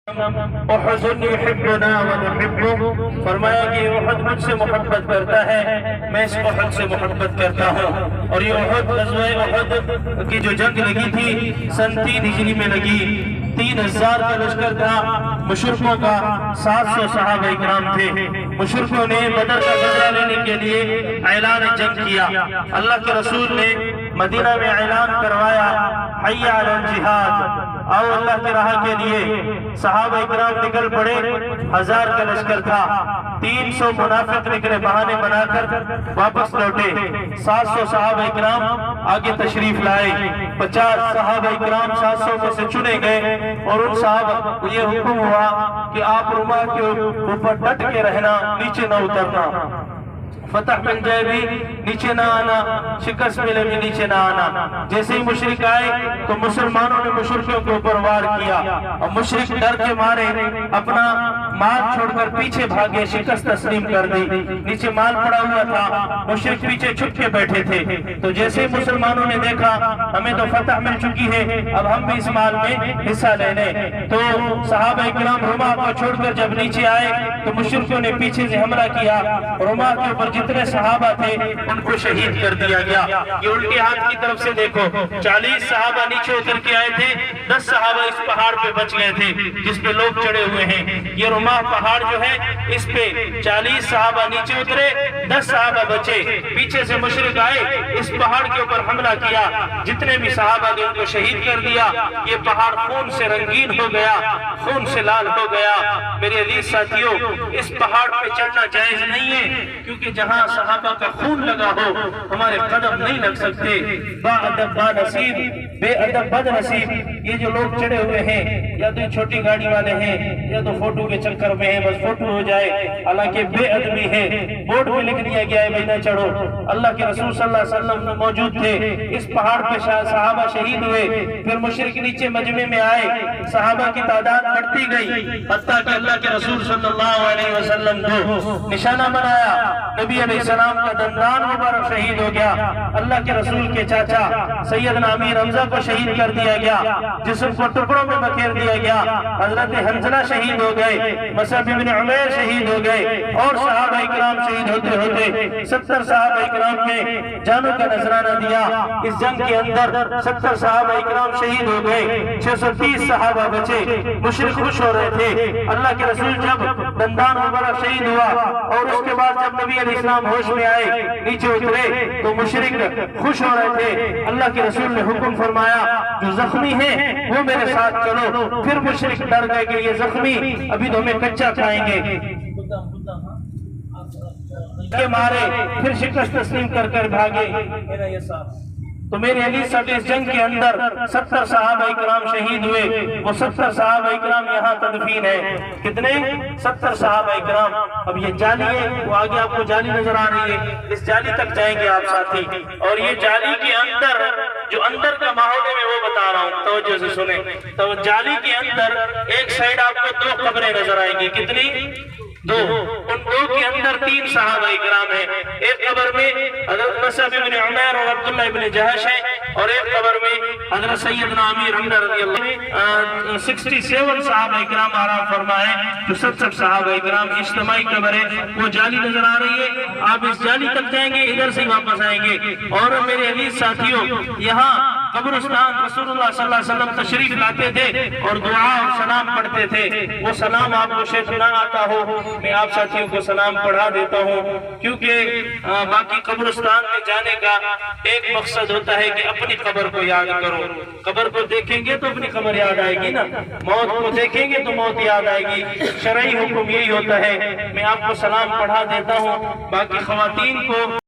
احد یحبنا ونحبه، فرمایا کہ احد مجھ سے محبت کرتا ہے، میں اس احد سے محبت کرتا ہوں۔ اور یہ احد، غزوہ احد کی جو جنگ لگی تھی سن 3 ہجری میں لگی، 3000 کا لشکر تھا مشرکوں کا، 700 صحابہ کرام تھے۔ مشرکوں نے بدر کا بدلہ لینے کے لیے اعلان جنگ کیا۔ اللہ کے رسول نے مدینہ میں اعلان کروایا، حی علی الجہاد، آؤ اللہ کی راہ کے لیے۔ صحابہ اکرام نکل پڑے، 1000 کا لشکر تھا، 300 منافق نکلے، بہانے بنا کر واپس لوٹے۔ 700 صحابہ اکرام آگے تشریف لائے، 50 صحابہ اکرام 700 میں سے چنے گئے، اور ان صحابہ کو یہ حکم ہوا کہ آپ رماح کے اوپر ڈٹ کے رہنا، نیچے نہ اترنا، فتح مل جائے بھی نیچے نہ آنا، شکست ملے بھی نیچے نہ آنا۔ جیسے ہی مشرک آئے تو مسلمانوں نے مشرکوں کے اوپر وار کیا، اور مشرک ڈر کے مارے اپنا مال چھوڑ کر پیچھے بھاگے، شکست تسلیم کر دی۔ نیچے مال پڑا ہوا تھا، مشرک پیچھے چھپ کے بیٹھے تھے۔ تو جیسے مسلمانوں نے دیکھا ہمیں تو فتح مل چکی ہے، اب ہم بھی اس مال میں حصہ لے لیں، تو صحابہ اکرام رماح کو چھوڑ کر جب نیچے آئے تو مشرکوں نے پیچھے سے حملہ کیا، رماح کے اوپر جتنے صحابہ تھے ان کو شہید کر دیا گیا۔ یہ الٹے ہاتھ کی طرف سے دیکھو، 40 صحابہ نیچے اتر کے آئے تھے، 10 صحابہ اس پہاڑ پہ بچ گئے تھے جس پہ لوگ چڑھے ہوئے ہیں۔ یہ رماح پہاڑ جو ہے اس پہ 40 صحابہ نیچے اترے، 10 صحابہ بچے، پیچھے سے مشرک آئے، اس پہاڑ کے اوپر حملہ کیا، جتنے بھی صحابہ تھے ان کو شہید کر دیا۔ یہ پہاڑ خون سے رنگین ہو گیا، خون سے لال ہو گیا۔ میرے عزیز ساتھیوں، اس پہاڑ پہ چڑھنا جائز نہیں ہے، کیونکہ جہاں صحابہ کا خون لگا ہو ہمارے قدم نہیں لگ سکتے۔ با ادب با نصیب، بے ادب بد نصیب۔ یہ جو لوگ چڑھے ہوئے ہیں، یا تو چھوٹی گاڑی والے ہیں، یا تو فوٹو کے چکر میں ہیں، بس فوٹو ہو جائے، حالانکہ بے ادبی ہے۔ بورڈ پہ لکھ دیا گیا ہے نہ چڑھو۔ اللہ کے رسول صلی اللہ علیہ وسلم موجود تھے، اس پہاڑ پہ صحابہ شہید ہوئے، پھر مشرک نیچے مجمع میں آئے، صحابہ کی تعداد بڑھتی گئی، حتیٰ کہ اللہ کے رسول صلی اللہ علیہ وسلم کو نشانہ بنایا۔ نبی علیہ السلام کا دندان مبارک شہید ہو گیا، اللہ کے رسول کے چاچا سیدنا امیر حمزہ کو شہید کر دیا گیا، جسم کو ٹکڑوں میں بکھیر دیا گیا۔ حضرت حنظلہ شہید ہو گئے، مصعب بن عمیر شہید ہو گئے، اور صحابہ اکرام شہید ہوتے ہوتے 70 صحابہ اکرام نے جانوں کا نذرانہ دیا۔ اس جنگ کے اندر 70 صحابہ اکرام شہید ہو گئے، 630 صحابہ بچے۔ مشرک خوش ہو رہے تھے، اللہ کے رسول جب دندان مبارک شہید ہوا، اور اس کے بعد جب نبی علیہ السلام ہوش میں آئے، نیچے اترے، تو مشرک خوش ہو رہے تھے۔ اللہ کے رسول نے حکم فرمایا، جو زخمی ہیں وہ میرے ساتھ چلو۔ پھر مشرک ڈر گئے کہ یہ زخمی ابھی تو ہمیں کچا کھائیں گے، کے مارے پھر شکست تسلیم کر کر بھاگے۔ تو میرے علی صاحب، اس جنگ کے اندر 70 صحابہ اکرام شہید ہوئے، وہ 70 صحابہ اکرام یہاں تدفین ہے۔ کتنے؟ 70 صحابہ اکرام۔ اب یہ جالی ہے، وہ آگے آپ کو جالی نظر آ رہی ہے، اس جالی تک جائیں گے آپ ساتھی، اور یہ جالی کے اندر جو اندر کا ماحول ہے میں وہ بتا رہا ہوں، توجہ سے سنیں۔ تو جالی کے اندر ایک سائیڈ آپ کو 2 قبریں نظر آئیں گی، کتنی؟ 2۔ ان 2 کے اندر 3 صحابہ اکرام ہیں۔ ایک قبر میں حضرت مصعب بن عمیر اور عبداللہ بن جہش ہیں، اور ایک قبر میں حضرت سیدنا امیر حمزہ رضی اللہ 67 صحابہ اکرام آرام فرمائے۔ جو 70 صحابہ اکرام اجتماعی قبر ہے، وہ جالی نظر آ رہی ہے، آپ اس جالی تک جائیں گے، ادھر سے واپس آئیں گے۔ اور میرے عزیز ساتھیوں، یہاں قبرستان رسول اللہ صلی اللہ علیہ وسلم تشریف لاتے تھے اور دعا اور سلام پڑھتے تھے۔ وہ سلام آپ کو شاید نہ آتا ہو، میں آپ ساتھیوں کو سلام پڑھا دیتا ہوں، کیونکہ باقی قبرستان میں جانے کا ایک مقصد ہوتا ہے کہ اپنی قبر کو یاد کرو۔ قبر کو دیکھیں گے تو اپنی قبر یاد آئے گی نا، موت کو دیکھیں گے تو موت یاد آئے گی۔ شرعی حکم یہی ہوتا ہے۔ میں آپ کو سلام پڑھا دیتا ہوں، باقی خواتین کو